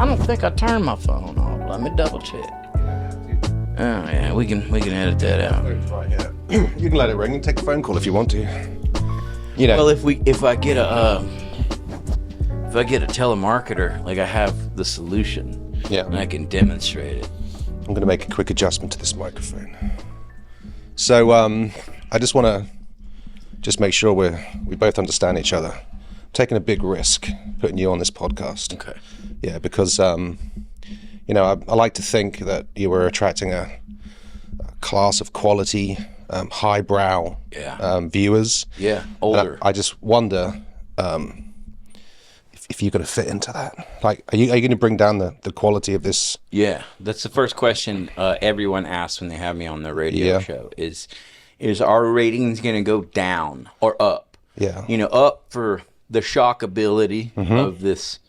I don't think I turned my phone off. Let me double check. Oh yeah, we can edit that out. Right here. You can let it ring and take a phone call if you want to. You know. Well, if I get a telemarketer, like I have the solution, Yeah. and I can demonstrate it. I'm going to make a quick adjustment to this microphone. So I just want to make sure we both understand each other. I'm taking a big risk putting you on this podcast. Okay. Yeah, because I like to think that you were attracting a class of quality, highbrow viewers. Yeah, older. I just wonder if you're going to fit into that. Like, are you going to bring down the quality of this? Yeah, that's the first question everyone asks when they have me on the radio show is our ratings going to go down or up? Yeah. Up for the shockability of this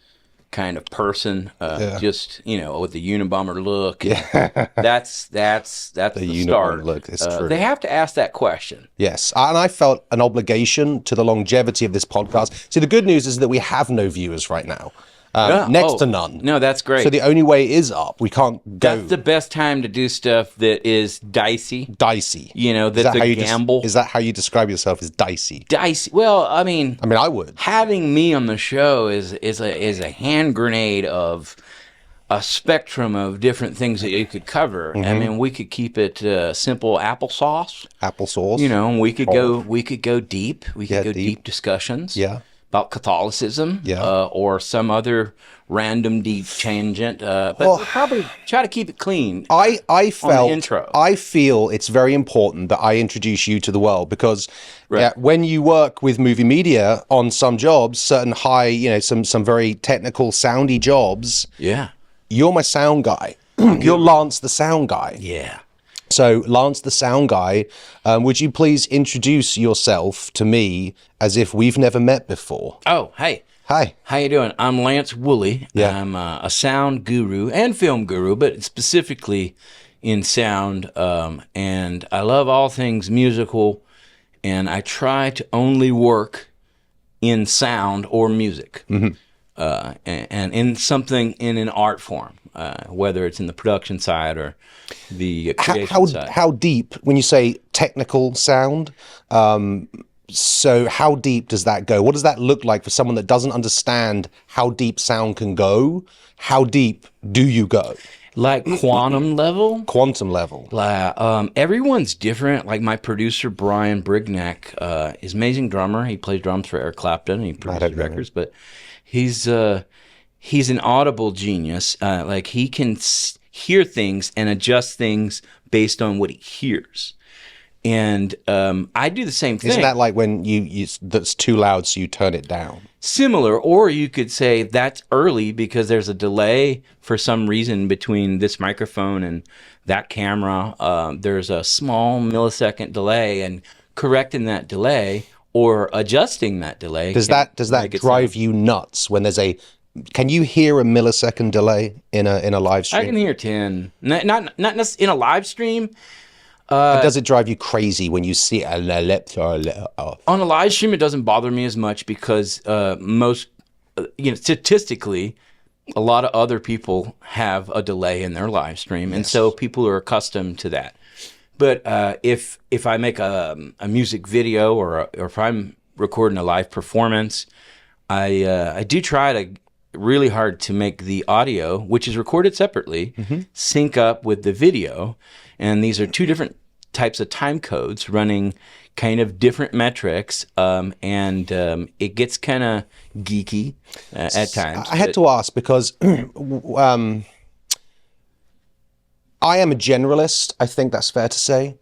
kind of person, just with the Unabomber look. Yeah, that's the start. Look, it's true. They have to ask that question. Yes, and I felt an obligation to the longevity of this podcast. See, the good news is that we have no viewers right now. Next to none. No, that's great. So the only way is up. We can't go. That's the best time to do stuff that is dicey. Dicey. That's a gamble. Is that how you describe yourself, as dicey? Dicey. Well, I mean, I would. Having me on the show is a hand grenade of a spectrum of different things that you could cover. I mean, we could keep it simple applesauce. Applesauce. We could go deep. We could go deep discussions. Yeah. About Catholicism, or some other random deep tangent, but we'll probably try to keep it clean. I felt on the intro. I feel it's very important that I introduce you to the world because when you work with Movie Media on some jobs, certain high, some very technical, soundy jobs. Yeah, you're my sound guy. You're Lance the sound guy. Yeah. So, Lance the sound guy, would you please introduce yourself to me as if we've never met before? Oh, hey. Hi. How you doing? I'm Lance Woolie. Yeah. I'm a sound guru and film guru, but specifically in sound. And I love all things musical, and I try to only work in sound or music, and in something in an art form. Whether it's in the production side or the creation side. How deep, when you say technical sound, so how deep does that go? What does that look like for someone that doesn't understand how deep sound can go? How deep do you go? Like quantum level? Quantum level. Everyone's different. Like my producer, Brian Brignac, is an amazing drummer. He plays drums for Eric Clapton. He produces records, but he's an audible genius. Like he can hear things and adjust things based on what he hears. And I do the same thing. Isn't that like when you that's too loud, so you turn it down? Similar, or you could say that's early because there's a delay for some reason between this microphone and that camera. There's a small millisecond delay, and correcting that delay or adjusting that delay. Does that drive you nuts when there's a? Can you hear a millisecond delay in a live stream? I can hear 10. Not in a live stream. Does it drive you crazy when you see on a live stream? It doesn't bother me as much because most, statistically, a lot of other people have a delay in their live stream, and so people are accustomed to that. But if I make a music video or if I'm recording a live performance, I do try to really hard to make the audio, which is recorded separately, sync up with the video. And these are two different types of time codes running kind of different metrics, and it gets kind of geeky at times. I had to ask because I am a generalist. I think that's fair to say.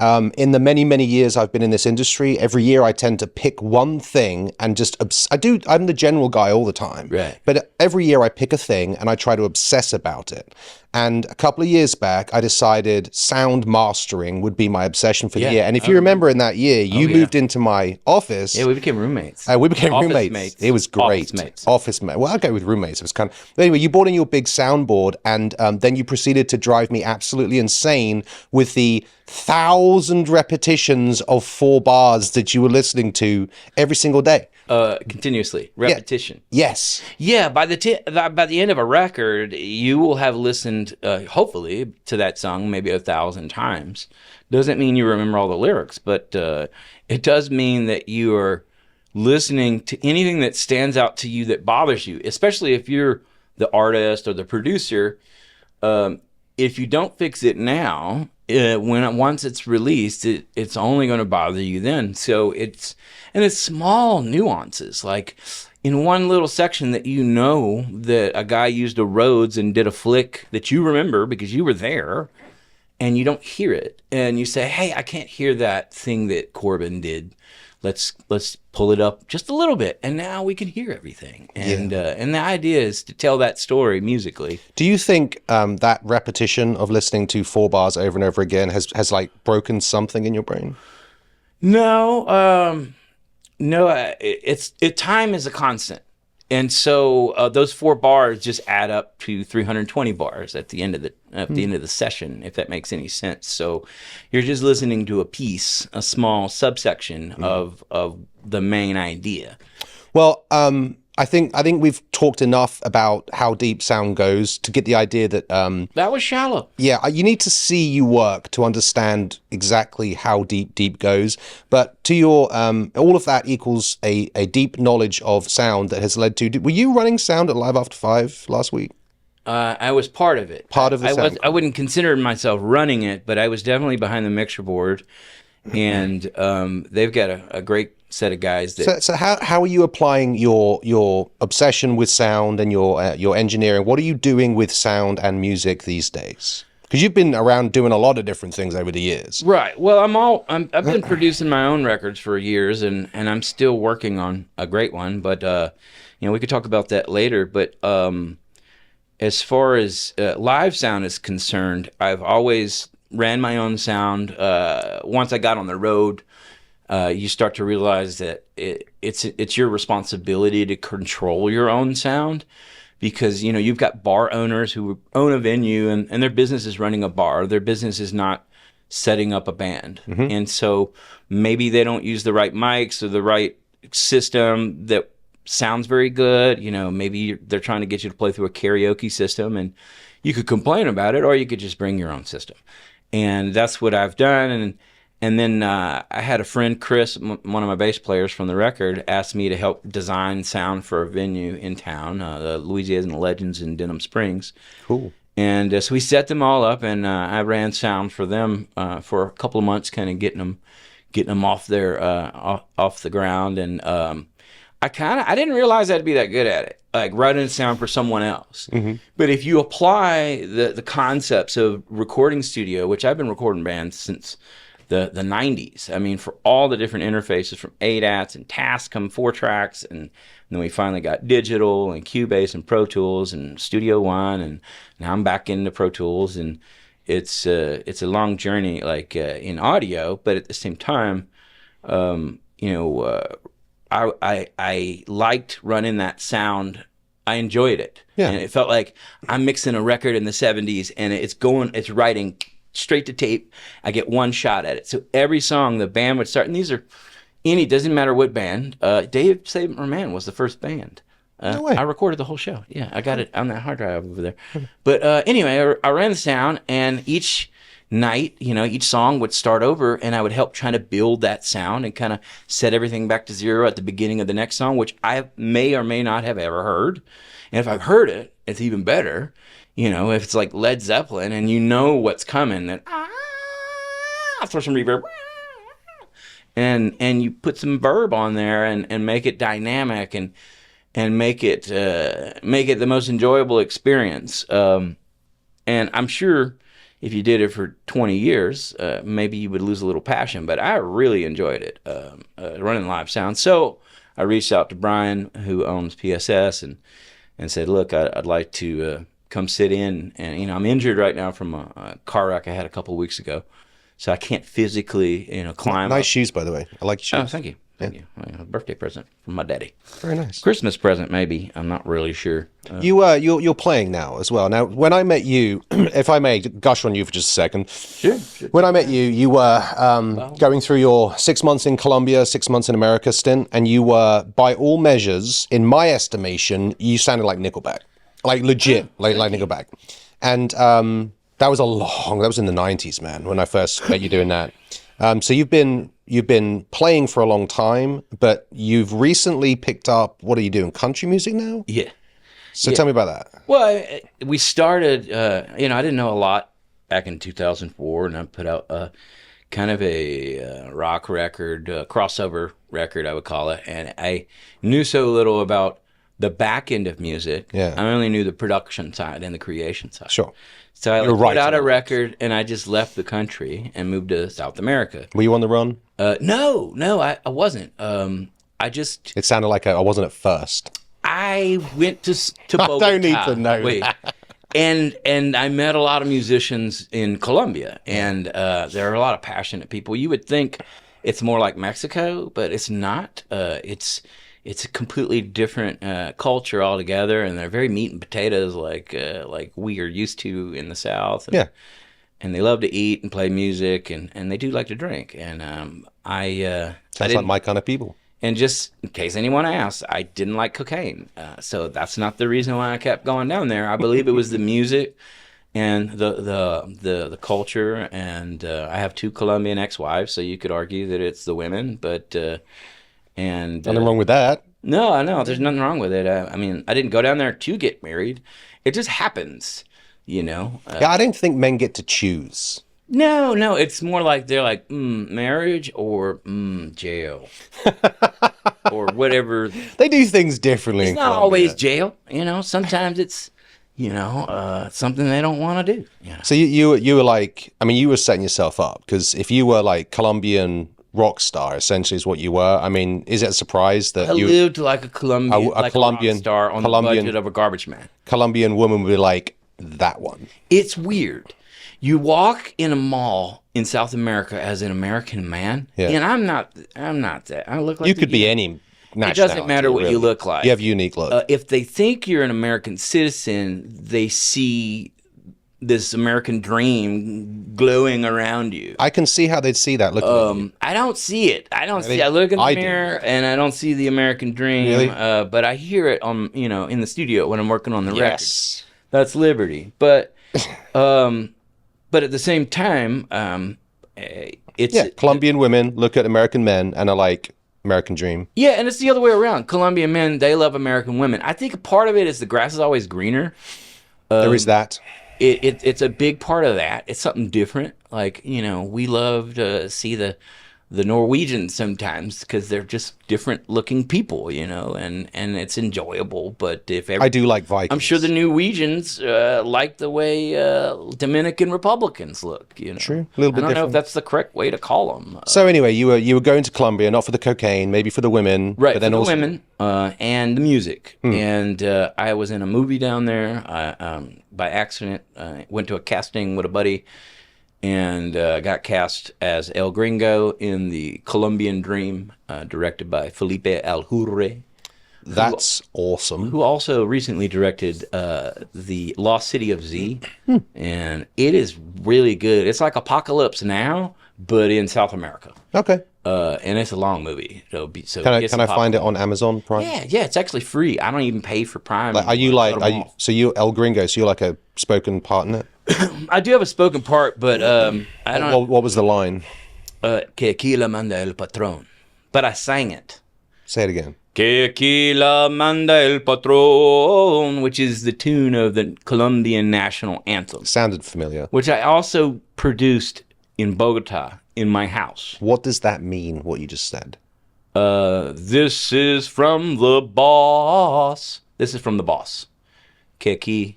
In the many, many years I've been in this industry, every year I tend to pick one thing and just, I'm the general guy all the time. Right. But every year I pick a thing and I try to obsess about it. And a couple of years back, I decided sound mastering would be my obsession for the year. And if you remember in that year, you moved into my office. Yeah, we became roommates. We became Office roommates. Mates. It was great. Office mates. Well, I'll go with roommates. It was kind of... But anyway, you bought in your big soundboard and then you proceeded to drive me absolutely insane with the 1,000 repetitions of 4 bars that you were listening to every single day. Continuously repetition. Yes. Yeah, by the end of a record, you will have listened, hopefully, to that song maybe 1,000 times. Doesn't mean you remember all the lyrics, but it does mean that you are listening to anything that stands out to you that bothers you, especially if you're the artist or the producer. If you don't fix it now, once it's released, it's only going to bother you then. So it's small nuances, like in one little section that that a guy used a Rhodes and did a flick that you remember because you were there, and you don't hear it, and you say, "Hey, I can't hear that thing that Corbin did. Let's pull it up just a little bit, and now we can hear everything." And the idea is to tell that story musically. Do you think that repetition of listening to 4 bars over and over again has like broken something in your brain? No, time is a constant, and so those 4 bars just add up to 320 bars at the end of the session, if that makes any sense. So you're just listening to a small subsection of the main idea. Well, I think we've talked enough about how deep sound goes to get the idea that that was shallow. Yeah, you need to see you work to understand exactly how deep goes. But to your all of that equals a deep knowledge of sound that has led to. Were you running sound at Live After 5 last week? I was part of it. Part of the sound. I wouldn't consider myself running it, but I was definitely behind the mixer board, and they've got a great set of guys that. So how are you applying your obsession with sound and your engineering? What are you doing with sound and music these days? Because you've been around doing a lot of different things over the years. Right. Well, I've been producing my own records for years, and I'm still working on a great one. But we could talk about that later. But as far as live sound is concerned, I've always ran my own sound. Once I got on the road, you start to realize that it's your responsibility to control your own sound, because you've got bar owners who own a venue and their business is running a bar. Their business is not setting up a band. Mm-hmm. And so maybe they don't use the right mics or the right system that sounds very good. Maybe they're trying to get you to play through a karaoke system, and you could complain about it, or you could just bring your own system. And that's what I've done. And then I had a friend, Chris, one of my bass players from the record, asked me to help design sound for a venue in town, the Louisiana Legends in Denham Springs. Cool. And so we set them all up, and I ran sound for them for a couple of months, kind of getting them off the ground. And I didn't realize I'd be that good at it, like writing sound for someone else. Mm-hmm. But if you apply the concepts of recording studio, which I've been recording bands since the 90s. I mean, for all the different interfaces from ADATs and Tascam 4-tracks, and then we finally got digital and Cubase and Pro Tools and Studio One, and now I'm back into Pro Tools, and it's a long journey, like in audio, but at the same time, I liked running that sound. I enjoyed it, and it felt like I'm mixing a record in the 70s, and it's writing straight to tape. I get one shot at it. So every song the band would start, and these are doesn't matter what band. Dave Saved Man was the first band. No way. I recorded the whole show. Yeah, I got it on that hard drive over there. But anyway, I ran the sound, and each night, each song would start over, and I would help trying to build that sound and kind of set everything back to zero at the beginning of the next song, which I may or may not have ever heard. And if I've heard it, it's even better. If it's like Led Zeppelin and you know what's coming, then throw some reverb, and you put some verb on there and make it dynamic and make it the most enjoyable experience. And I'm sure if you did it for 20 years, maybe you would lose a little passion. But I really enjoyed it, running live sound. So I reached out to Brian, who owns PSS, and said, "Look, I'd like to come sit in, and I'm injured right now from a car wreck I had a couple of weeks ago, so I can't physically climb." Nice up. shoes, by the way. I like your shoes. Oh, thank you. Thank you. A birthday present from my daddy. Very nice. Christmas present, maybe. I'm not really sure. You're playing now as well. Now, when I met you, if I may gush on you for just a second. Sure. When I met you, you were going through your 6 months in Colombia, 6 months in America stint, and you were, by all measures, in my estimation, you sounded like Nickelback, like legit, like Nickelback. And that was in the 90s, man, when I first met you doing that. So you've been playing for a long time, but you've recently picked up, what are you doing, country music now? Yeah. So tell me about that. Well, we started, I didn't know a lot back in 2004, and I put out kind of a rock record, crossover record, I would call it. And I knew so little about the back end of music. Yeah. I only knew the production side and the creation side. Sure. So I put out a record, and I just left the country and moved to South America. Were you on the run? No, I wasn't. It sounded like I wasn't at first. I went to Bogota. I don't need to know. Wait. And I met a lot of musicians in Colombia, and there are a lot of passionate people. You would think it's more like Mexico, but it's not. It's a completely different culture altogether, and they're very meat and potatoes like we are used to in the South. And, yeah. And they love to eat and play music, and they do like to drink. And Sounds like my kind of people. And just in case anyone asks, I didn't like cocaine. So that's not the reason why I kept going down there. I believe it was the music and the culture. And I have 2 Colombian ex-wives, so you could argue that it's the women. But nothing wrong with that. No, there's nothing wrong with it. I mean, I didn't go down there to get married. It just happens, Yeah, I don't think men get to choose. No, it's more like they're like, marriage or jail. Or whatever. They do things differently. It's not always jail, sometimes it's, something they don't want to do. So you were like, I mean, you were setting yourself up, because if you were like Colombian rock star, essentially is what you were. I mean, is it a surprise that I lived like a Colombian, a Colombian rock star on the budget of a garbage man? Colombian woman would be like, that one. It's weird. You walk in a mall in South America as an American man, and I'm not that. I look like you could be any nationality. It doesn't matter what you look like. You have unique look. If they think you're an American citizen, they see this American dream glowing around you. I can see how they'd see that. Look at you. I don't see it. I look in the mirror and I don't see the American dream. Really? But I hear it on in the studio when I'm working on the record. That's liberty. But but at the same time, it's Colombian women look at American men and are like, American dream. Yeah, and it's the other way around. Colombian men, they love American women. I think a part of it is the grass is always greener. There is that. It's a big part of that. It's something different. Like, we love to see the Norwegians sometimes because they're just different looking people, and it's enjoyable. But I do like Vikings. I'm sure the Norwegians like the way Dominican Republicans look. True, a little bit I don't different. know if that's the correct way to call them. So anyway, you were going to Colombia, not for the cocaine, maybe for the women, right? But then for the also women and the music. And I was in a movie down there. By accident, went to a casting with a buddy. And got cast as El Gringo in the Colombian Dream, directed by Felipe Aljure. That's awesome. Who also recently directed The Lost City of Z. And it is really good. It's like Apocalypse Now, but in South America. Okay. And it's a long movie. Can I find it on Amazon Prime? Yeah, it's actually free. I don't even pay for Prime. So you El Gringo, so you're like a spoken part in it? I do have a spoken part, but I don't. What was the line? Que aquí la manda el patrón. But I sang it. Say it again. Que aquí la manda el patrón, which is the tune of the Colombian national anthem. Sounded familiar. Which I also produced in Bogota in my house. What does that mean, what you just said? This is from the boss. This is from the boss. Que aquí...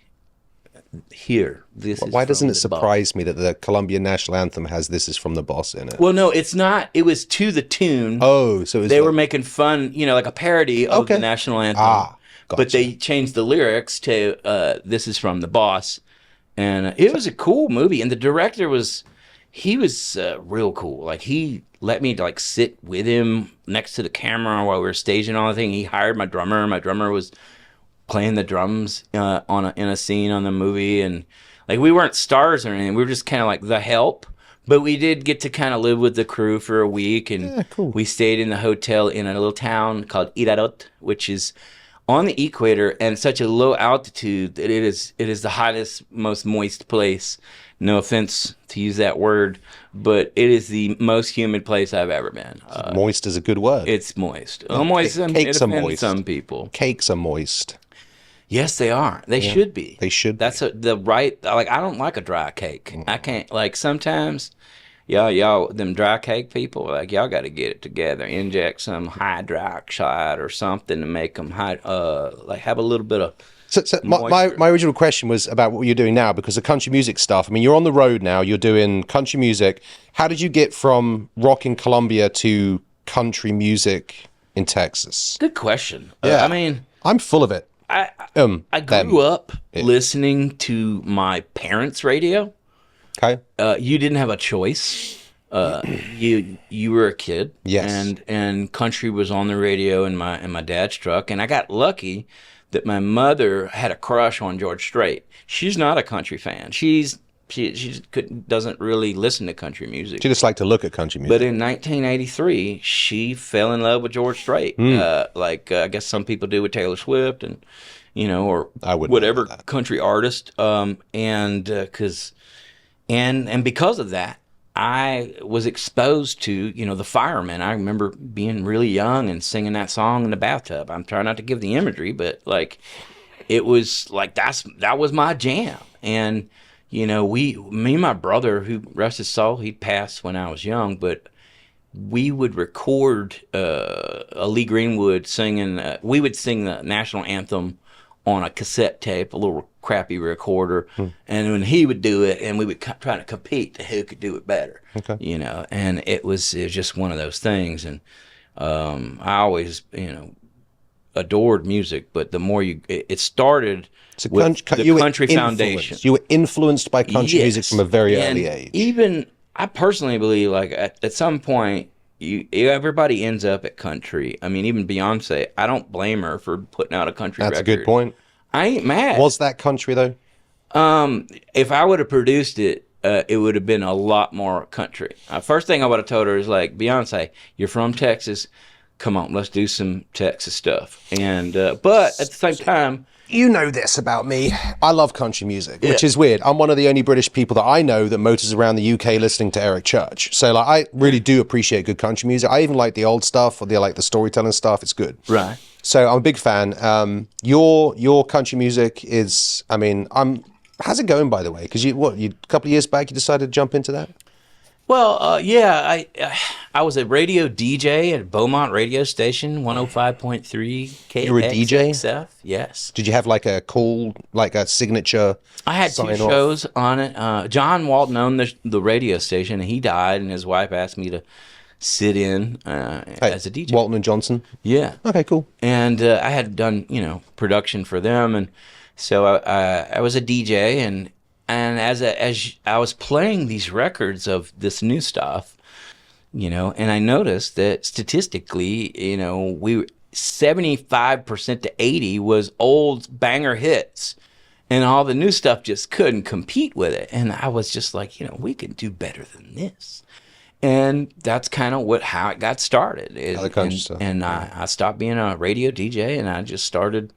Here, Why doesn't it surprise me that the Colombian national anthem has "This is from the boss" in it? Well, no, it's not. It was to the tune. Oh, so they were making fun, like a parody of the national anthem. Gotcha. But they changed the lyrics to "This is from the boss," and it was a cool movie. And the director was real cool. Like he let me like sit with him next to the camera while we were staging all the thing. He hired my drummer. My drummer was playing the drums in a scene on the movie, and like we weren't stars or anything. We were just kind of like the help. But we did get to kind of live with the crew for a week, and we stayed in the hotel in a little town called Irarot, which is on the equator and such a low altitude that it is the hottest, most moist place. No offense to use that word, but it is the most humid place I've ever been. Moist is a good word. It's moist. Moist. Cakes are moist. Some people. Cakes are moist. Yes, they are. They should be. They should. That's the right. Like I don't like a dry cake. I can't. Like sometimes, y'all, them dry cake people, like y'all got to get it together. Inject some hydroxide or something to make them like have a little bit of. So my original question was about what you're doing now, because the country music stuff. I mean, you're on the road now. You're doing country music. How did you get from rock in Colombia to country music in Texas? Good question. Yeah. I mean, I'm full of it. I grew up listening to my parents' radio. Okay. You didn't have a choice. You were a kid. Yes. And country was on the radio in my dad's truck, and I got lucky that my mother had a crush on George Strait. She's not a country fan. She doesn't really listen to country music. She just liked to look at country music. But in 1983, she fell in love with George Strait. I guess some people do with Taylor Swift, and or whatever country artist. And because of that, I was exposed to the Firemen. I remember being really young and singing that song in the bathtub. I'm trying not to give the imagery, but like it was like that was my jam. And me and my brother, who rest his soul, he passed when I was young, but we would record Lee Greenwood singing. We would sing the national anthem on a cassette tape, a little crappy recorder, and when he would do it, and we would try to compete to who could do it better. Okay. And it was just one of those things, and I always adored music, but the more it started. So with the country foundation. You were influenced by country music from a very early age. Even I personally believe, like at some point, everybody ends up at country. I mean, even Beyonce. I don't blame her for putting out a country record. That's a good point. I ain't mad. Was that country though? If I would have produced it, it would have been a lot more country. First thing I would have told her is like, Beyonce, you're from Texas. Come on, let's do some Texas stuff. And but at the same time. You know this about me. I love country music, which is weird. I'm one of the only British people that I know that motors around the UK listening to Eric Church. So like, I really do appreciate good country music. I even like the old stuff, or the storytelling stuff. It's good. Right. So I'm a big fan. Your country music is, how's it going, by the way? Because a couple of years back, you decided to jump into that? Well, I was a radio DJ at Beaumont radio station, 105.3 KXXF. You were a DJ? Yes. Did you have like a signature? I had two shows on it. John Walton owned the radio station, and he died, and his wife asked me to sit in as a DJ. Walton and Johnson? Yeah. Okay, cool. And I had done, production for them, and so I was a DJ, and as I was playing these records of this new stuff, and I noticed that statistically, we 75% to 80 was old banger hits, and all the new stuff just couldn't compete with it. And I was just like, we can do better than this. And that's kind of how it got started. And I stopped being a radio DJ, and I just started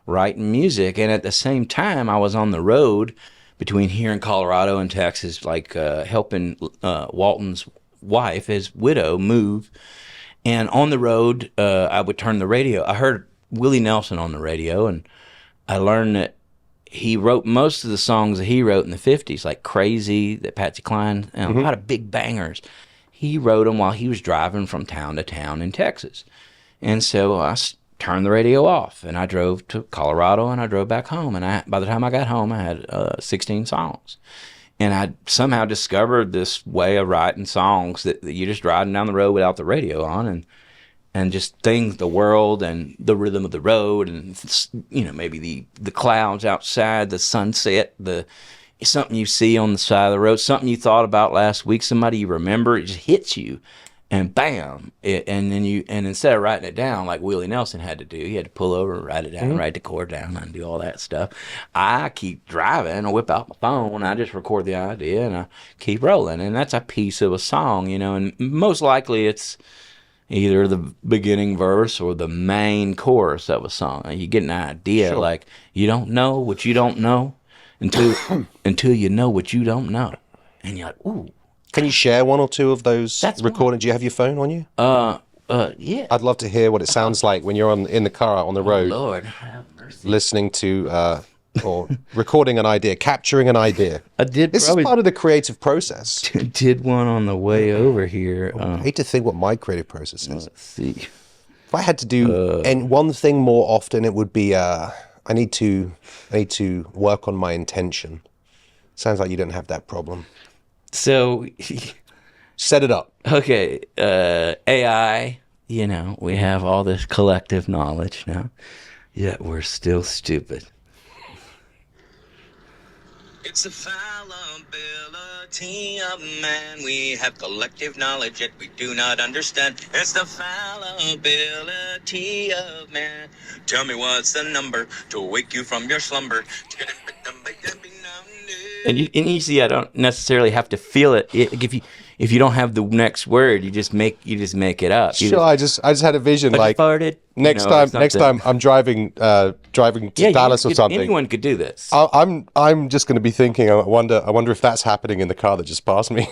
writing music. And at the same time, I was on the road between here in Colorado and Texas, like helping Walton's wife, his widow, move. And on the road, I would turn the radio. I heard Willie Nelson on the radio, and I learned that he wrote most of the songs that he wrote in the 50s, like Crazy, that Patsy Cline, and a lot of big bangers. He wrote them while he was driving from town to town in Texas. And so I turned the radio off, and I drove to Colorado, and I drove back home. And by the time I got home, I had 16 songs. And I somehow discovered this way of writing songs that you're just riding down the road without the radio on, and just things, the world and the rhythm of the road, and maybe the clouds outside, the sunset, something you see on the side of the road, something you thought about last week, somebody you remember, it just hits you. and bam, and then instead of writing it down like Willie Nelson had to do, he had to pull over and write it down, write the chord down, and do all that stuff. I keep driving, I whip out my phone, I just record the idea, and I keep rolling, and that's a piece of a song, and most likely it's either the beginning verse or the main chorus of a song. And you get an idea, Sure. like you don't know what you don't know until until you know what you don't know, and you're like, ooh. Can you share one or two of those That's recordings? Do you have your phone on you? Yeah. I'd love to hear what it sounds like when you're in the car on the road, Lord have mercy. listening to or recording an idea, capturing an idea. I did This is probably part of the creative process. did one on the way over here. I hate to think what my creative process is. Let's see. If I had to do and one thing more often, it would be I need to work on my intention. Sounds like you don't have that problem. So, Set it up. okay, AI, we have all this collective knowledge now, yet we're still stupid. It's a fallibility of man. We have collective knowledge, yet we do not understand. It's the fallibility of man. Tell me what's the number to wake you from your slumber. And you see, I don't necessarily have to feel it. If you don't have the next word, you just make it up. Sure, I just had a vision like farted, next time I'm driving to Dallas or something. Anyone could do this. I'm just going to be thinking. I wonder if that's happening in the car that just passed me.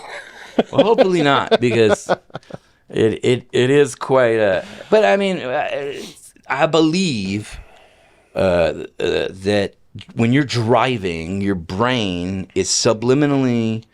Well, hopefully not, because it is quite a. But I mean, I believe that when you're driving, your brain is subliminally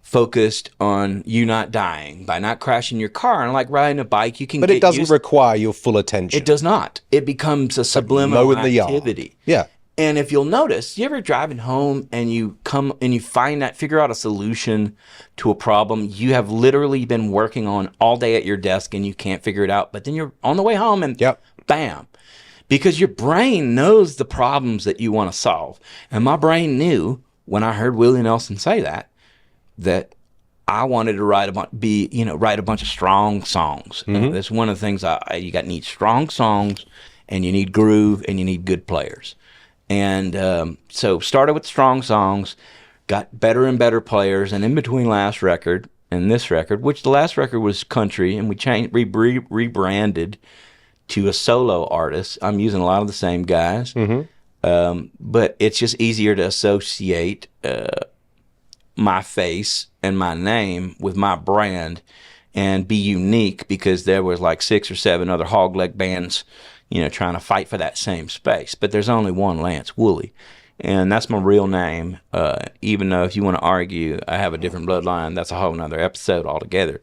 focused on you not dying by not crashing your car. And like riding a bike, you can. But it doesn't require your full attention. It does not. It becomes a subliminal mow in the activity. yard. Yeah. And if you'll notice, you ever driving home and you come and you figure out a solution to a problem you have literally been working on all day at your desk and you can't figure it out, but then you're on the way home and bam. Because your brain knows the problems that you want to solve. And my brain knew when I heard Willie Nelson say that I wanted to write a bunch of strong songs. Mm-hmm. That's one of the things you need strong songs, and you need groove, and you need good players. And so started with strong songs, got better and better players, and in between last record and this record, which the last record was country, and we rebranded to a solo artist. I'm using a lot of the same guys, but it's just easier to associate my face and my name with my brand and be unique, because there was like 6 or 7 other hogleg bands, trying to fight for that same space. But there's only one Lance Woolie, and that's my real name. Even though if you want to argue I have a different bloodline, that's a whole nother episode altogether.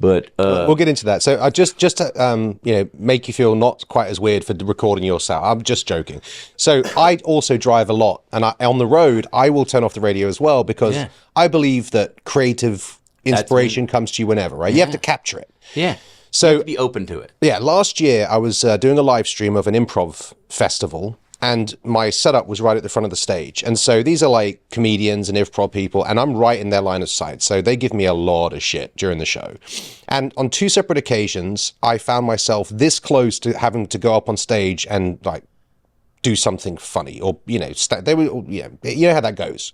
But we'll get into that. So just to make you feel not quite as weird for recording yourself, I'm just joking. So I also drive a lot, and on the road I will turn off the radio as well, because I believe that creative inspiration comes to you whenever, right? You have to capture it. Yeah. So you have to be open to it. Yeah. Last year I was doing a live stream of an improv festival, and my setup was right at the front of the stage. And so these are like comedians and improv people, and I'm right in their line of sight. So they give me a lot of shit during the show. And on 2 separate occasions, I found myself this close to having to go up on stage and like do something funny, or, you know how that goes.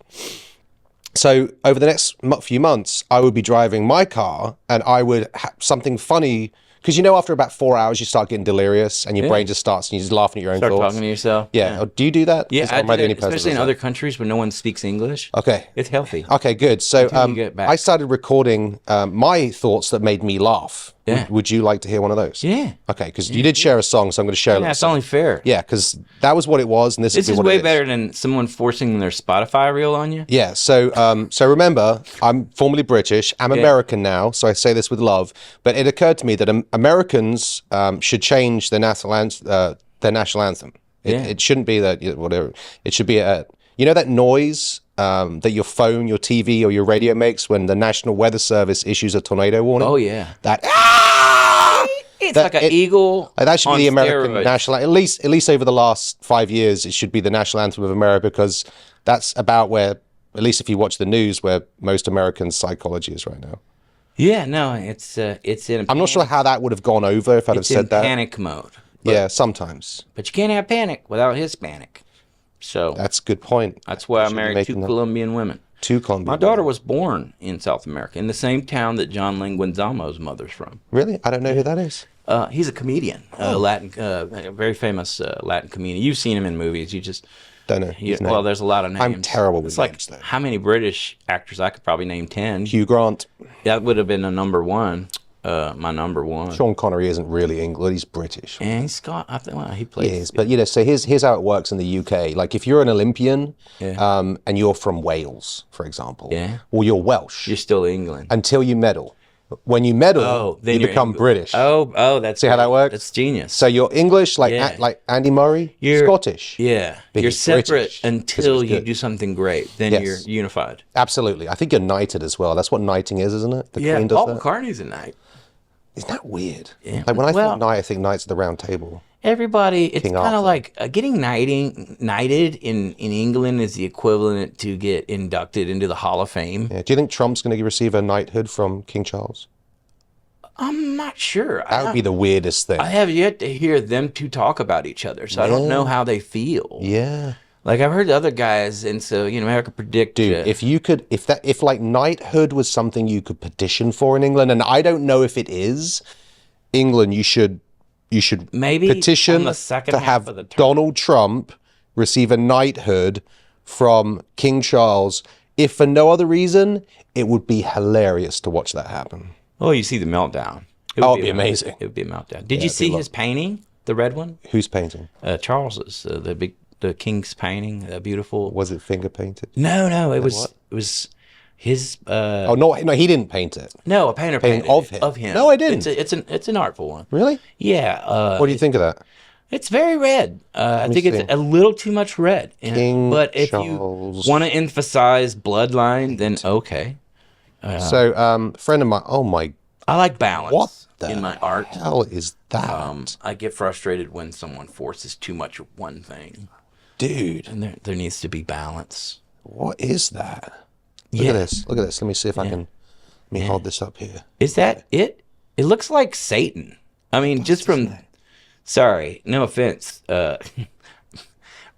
So over the next few months, I would be driving my car and I would have something funny. Because after about 4 hours, you start getting delirious, and your brain just starts, and you're just laughing at your own thoughts. Start talking to yourself. Yeah. Do you do that? Yeah, I do it, especially in other countries where no one speaks English. Okay. It's healthy. Okay, good. So I started recording my thoughts that made me laugh. Yeah. Would you like to hear one of those? Yeah. Okay, because you did share a song, so I'm going to share. Yeah, it's only fair. Yeah, because that was what it was, and this is way better than someone forcing their Spotify reel on you. Yeah. So remember, I'm formerly British. I'm American now, so I say this with love. But it occurred to me that Americans should change their national anthem. It shouldn't be that whatever. It should be that noise that your phone, your TV, or your radio makes when the National Weather Service issues a tornado warning. Oh yeah, that. It's like an eagle. That should be the American steroids. national. At least over the last 5 years, it should be the national anthem of America, because that's about where, at least if you watch the news, where most Americans' psychology is right now. Yeah, no, it's in. I'm not sure how that would have gone over if I'd have It's in said that. panic mode. Yeah, sometimes. But you can't have panic without Hispanic. So That's a good point. that's why I Should be married two making that- Colombian women. Two Colombian. My daughter was born in South America, in the same town that John Leguizamo's mother's from. Really? I don't know who that is. He's a comedian, Latin, a very famous Latin comedian. You've seen him in movies. You just Don't know. his name. well, there's a lot of names. I'm terrible with It's like names, though. how many British actors? I could probably name 10. Hugh Grant. That would have been a number one. My number one. Sean Connery isn't really English. He's British. And he's got. I think well, he He plays. is, but so here's how it works in the UK. Like if you're an Olympian, and you're from Wales, for example, or you're Welsh, You're still England. until you medal. When you medal, then you you're become British. Oh, that's See how that works? That's genius. So you're English, like Yeah. like Andy Murray, You're Scottish. Yeah, But you're he's separate British, 'cause it until was you good. do something great. Then Yes. you're unified. Absolutely. I think you're knighted as well. That's what knighting is, isn't it? The Queen does Paul that. McCartney's a knight. Isn't that weird? Yeah. Like when I Well- think knight, I think knights at the round table. Everybody, it's King kind Arthur. of like getting knighted in England is the equivalent to get inducted into the Hall of Fame. Yeah. Do you think Trump's going to receive a knighthood from King Charles? I'm not sure. That would be the weirdest thing. I have yet to hear them two talk about each other, so I don't know how they feel. Yeah. Like I've heard the other guys, and so I could predict. Dude, if like knighthood was something you could petition for in England, and I don't know if it is, England, you should maybe petition on the second to half have of the term. Donald Trump receive a knighthood from King Charles. If for no other reason, it would be hilarious to watch that happen. Oh, you see the meltdown. It'd be amazing. It would be a meltdown. Did you see his painting, the red one? Who's painting? Charles's, the king's painting, beautiful. Was it finger painted? No, it was his. Oh no, he didn't paint it. No, a painter Painting painted of it, him. No, I didn't. It's an artful one. Really? Yeah. What do you think of that? It's very red. I think see. it's a little too much red. King but if Charles. you want to emphasize bloodline, then okay. So, friend of mine. Oh my, I like balance what the in my art. hell is that, I get frustrated when someone forces too much of one thing, dude? and there needs to be balance. What is that? Look at this. Look at this. Let me see if I can. Let me hold this up here. Is that it? It looks like Satan. I mean, just from. Sorry, no offense.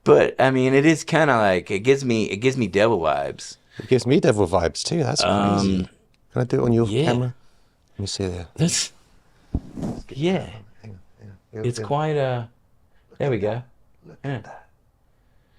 But I mean, it is kind of like it gives me devil vibes. It gives me devil vibes too. That's crazy. Can I do it on your camera? Let me see there. That's yeah. It's quite a. There we go. Yeah.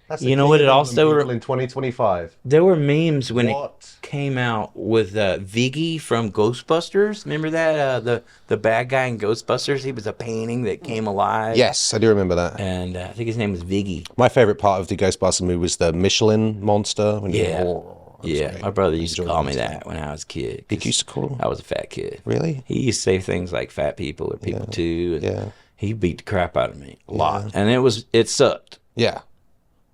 That's You know what? It also in 2025. there were memes when What? it came out with Viggy from Ghostbusters. Remember that the bad guy in Ghostbusters? He was a painting that came alive. Yes, I do remember that. And I think his name was Viggy. My favorite part of the Ghostbusters movie was the Michelin monster. When Yeah. that's Yeah, great. my brother used to Enjoyed call me that that when I was a kid. Did you used to call him? I was a fat kid. Really? He used to say things like fat people or people too. And Yeah. he beat the crap out of me a lot. And it sucked. Yeah.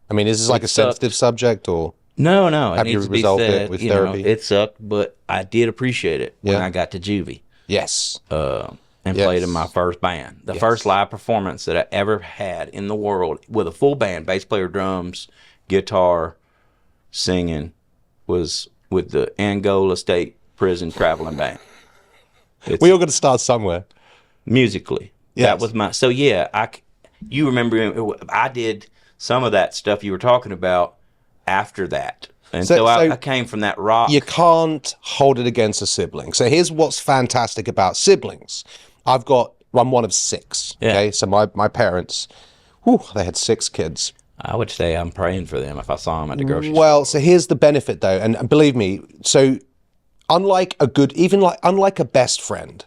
I mean, is this like a sensitive subject or? No, it Have you needs to be resolved it said. with You know, therapy? it sucked, but I did appreciate it when Yeah. I got to juvie Yes. and Yes. played in my first band. The first live performance that I ever had in the world with a full band, bass player, drums, guitar, singing, was with the Angola State Prison Traveling Band. We all got to start somewhere. Musically. Yes. That was my. So yeah, you remember I did some of that stuff you were talking about after that. And so I came from that rock. You can't hold it against a sibling. So here's what's fantastic about siblings. I'm one of 6. Yeah. Okay. So my parents, they had 6 kids. I would say I'm praying for them if I saw them at the grocery store. Well, so here's the benefit though. And believe me, so unlike a best friend,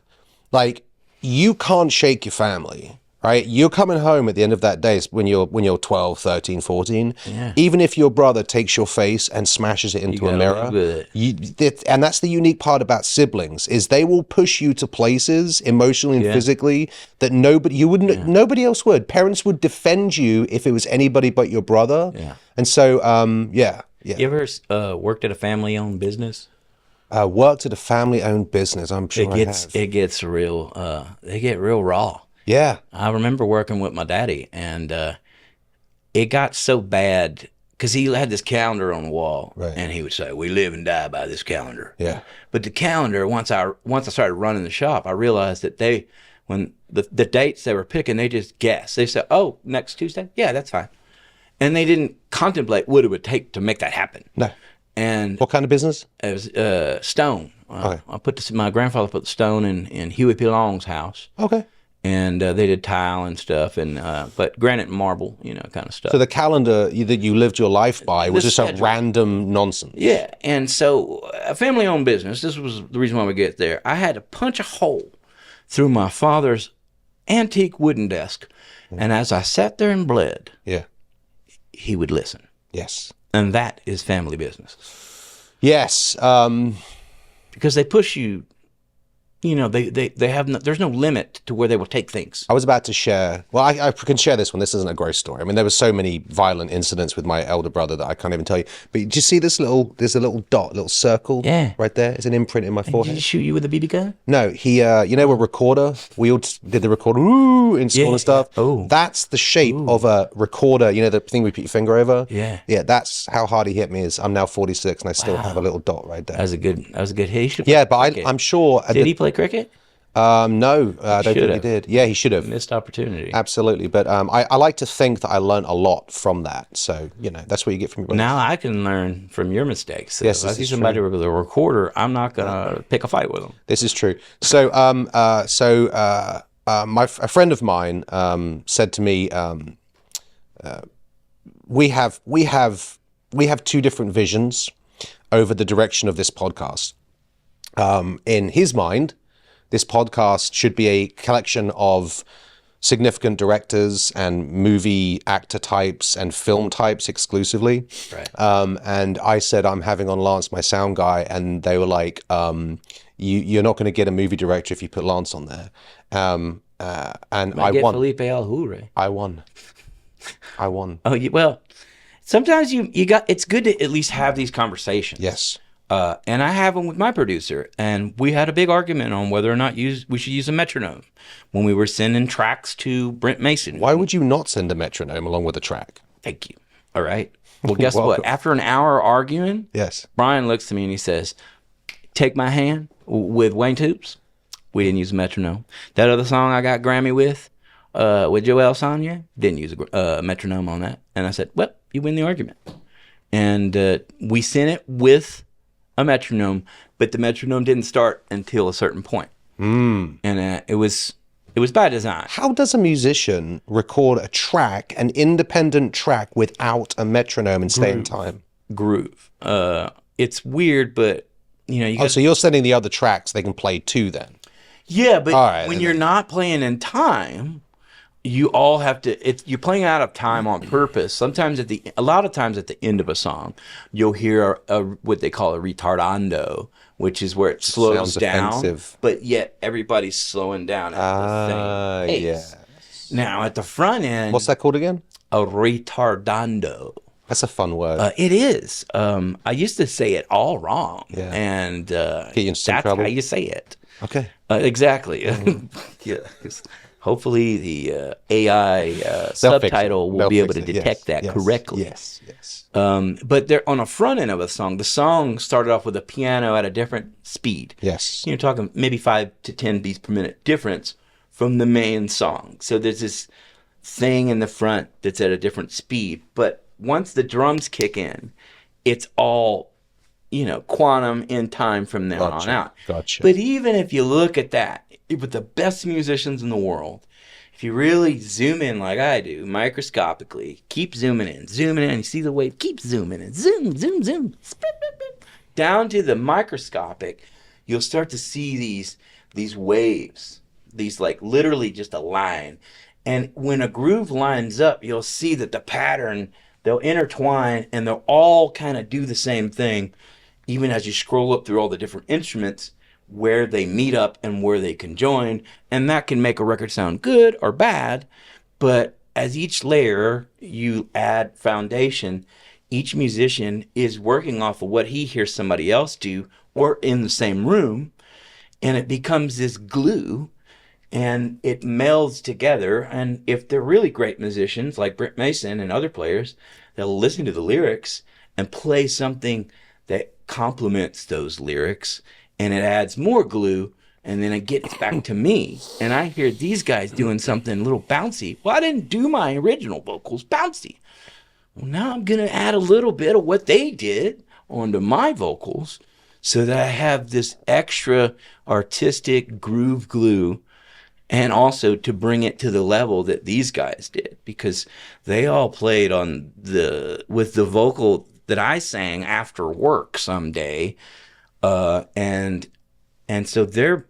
like you can't shake your family. Right? You're coming home at the end of that day when you're 12, 13, 14. Yeah. Even if your brother takes your face and smashes it into a gotta mirror. live with it. And that's the unique part about siblings is they will push you to places emotionally and physically that nobody else would. Parents would defend you if it was anybody but your brother. Yeah. And so yeah. You ever worked at a family-owned business? Worked at a family-owned business. I'm sure It gets real. They get real raw. Yeah. I remember working with my daddy, and it got so bad because he had this calendar on the wall, Right. and he would say, "We live and die by this calendar." Yeah. But the calendar, once I started running the shop, I realized that when the dates they were picking, they just guessed. They said, "Oh, next Tuesday, yeah, that's fine," and they didn't contemplate what it would take to make that happen. No. And What kind of business? it was stone. Okay. My grandfather put the stone in Huey P. Long's house. Okay. And they did tile and stuff, but granite and marble, kind of stuff. So the calendar that you lived your life by was just a random nonsense. Yeah, and so a family-owned business, this was the reason why we get there. I had to punch a hole through my father's antique wooden desk, and as I sat there and bled, Yeah. he would listen. Yes. And that is family business. Yes. Because they push you, they have there's no limit to where they will take things. I was about to share. Well, I can share this one. This isn't a gross story. I mean, there were so many violent incidents with my elder brother that I can't even tell you. But did you see this there's a little dot, little circle right there? It's an imprint in my forehead. Did he shoot you with a BB gun? No, he, a recorder, we all did the recorder in school and stuff. Oh. That's the shape of a recorder, the thing we put your finger over. Yeah. Yeah, that's how hard he hit me. I'm now 46 and I still have a little dot right there. That was a good hit. Yeah, but I'm sure. Did he play cricket? No, I don't think he did. Yeah, he should have. Missed opportunity. Absolutely. But I like to think that I learned a lot from that. So, that's what you get from your brothers. Now I can learn from your mistakes. So Yes, if I this see is somebody with a recorder, I'm not going to pick a fight with them. This is true. So, a friend of mine said to me, we have two different visions over the direction of this podcast. In his mind, this podcast should be a collection of significant directors and movie actor types and film types exclusively. Right. And I said, I'm having on Lance, my sound guy, and they were like, you're not going to get a movie director if you put Lance on there. And I won. Felipe Aljoure. I won. Oh, well, sometimes it's good to at least have these conversations. Yes. And I have them with my producer, and we had a big argument on whether or not we should use a metronome when we were sending tracks to Brent Mason. Why would you not send a metronome along with a track? Thank you. All right. Well, guess what? After an hour arguing, yes, Brian looks to me and he says, "Take My Hand" with Wayne Toops. We didn't use a metronome. That other song I got Grammy with Joel Sonia, didn't use a metronome on that. And I said, well, you win the argument. And we sent it with a metronome, but the metronome didn't start until a certain point. And it was by design. How does a musician record a track, an independent track, without a metronome and stay in time? Groove. It's weird, but so you're sending the other tracks they can play too then? Yeah, but when you're not playing in time, you all have to. You're playing out of time on purpose. Sometimes a lot of times at the end of a song, you'll hear what they call a retardando, which is where it slows down, offensive. But yet everybody's slowing down at the same pace. Yes. Now at the front end, what's that called again? A retardando. That's a fun word. It is. I used to say it all wrong, and get you in some that's trouble. How you say it. Okay. Exactly. Yeah. Hopefully the AI subtitle will be able to detect that correctly. Yes. But they're on the front end of a song. The song started off with a piano at a different speed. Yes. You're talking maybe 5 to 10 beats per minute difference from the main song. So there's this thing in the front that's at a different speed. But once the drums kick in, it's all, quantum in time from there on out. Gotcha. But even if you look at that, with the best musicians in the world, if you really zoom in like I do, microscopically, keep zooming in, you see the wave, keep zooming in, zoom, down to the microscopic, you'll start to see these waves, these like literally just a line. And when a groove lines up, you'll see that the pattern, they'll intertwine and they'll all kind of do the same thing, even as you scroll up through all the different instruments, where they meet up and where they can join. And that can make a record sound good or bad. But as each layer you add foundation, each musician is working off of what he hears somebody else do or in the same room. And it becomes this glue and it melds together. And if they're really great musicians like Brent Mason and other players, they'll listen to the lyrics and play something that complements those lyrics, and it adds more glue, and then it gets back to me. And I hear these guys doing something a little bouncy. Well, I didn't do my original vocals bouncy. Well, now I'm going to add a little bit of what they did onto my vocals so that I have this extra artistic groove glue, and also to bring it to the level that these guys did, because they all played on with the vocal that I sang after work someday, and so they're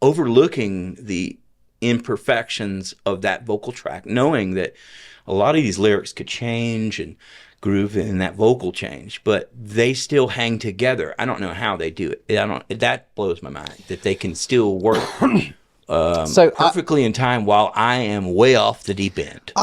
overlooking the imperfections of that vocal track, knowing that a lot of these lyrics could change and groove and that vocal change, but they still hang together. I don't know how they do it. That blows my mind that they can still work perfectly in time while I am way off the deep end.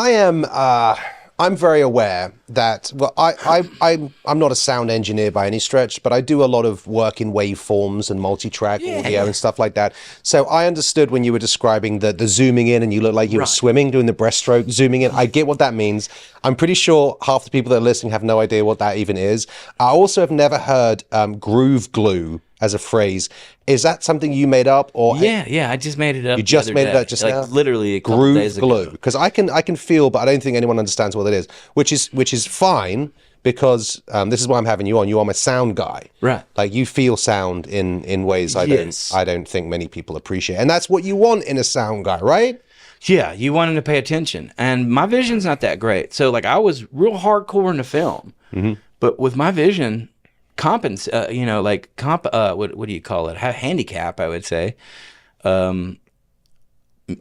I'm very aware that, well, I'm not a sound engineer by any stretch, but I do a lot of work in waveforms and multi-track audio and stuff like that. So I understood when you were describing the zooming in and you look like you were swimming, doing the breaststroke, zooming in. I get what that means. I'm pretty sure half the people that are listening have no idea what that even is. I also have never heard groove glue as a phrase. Is that something you made up, or I just made it up. You just made it up just now? Literally a couple days ago. Groove glue, because I can feel, but I don't think anyone understands what it is, which is fine, because this is why I'm having you on. You are my sound guy, right? Like, you feel sound in ways I don't think many people appreciate, and that's what you want in a sound guy, right? Yeah, you want him to pay attention, and my vision's not that great. So like, I was real hardcore in the film, but with my vision, what do you call it? Handicap, I would say.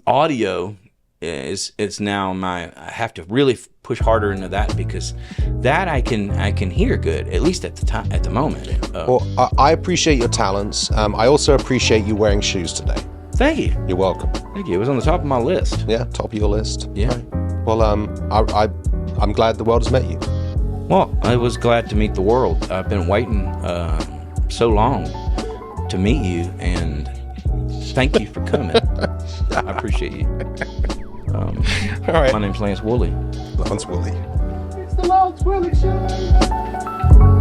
Audio is now I have to really push harder into that, because that I can hear good, at least at the moment. Well, I appreciate your talents. I also appreciate you wearing shoes today. Thank you. You're welcome. Thank you. It was on the top of my list. Yeah, top of your list. Yeah. Right. Well, I'm glad the world has met you. Well, I was glad to meet the world. I've been waiting so long to meet you, and thank you for coming. I appreciate you. All right. My name's Lance Woolie. Lance Woolie. It's the Lance Woolie Show.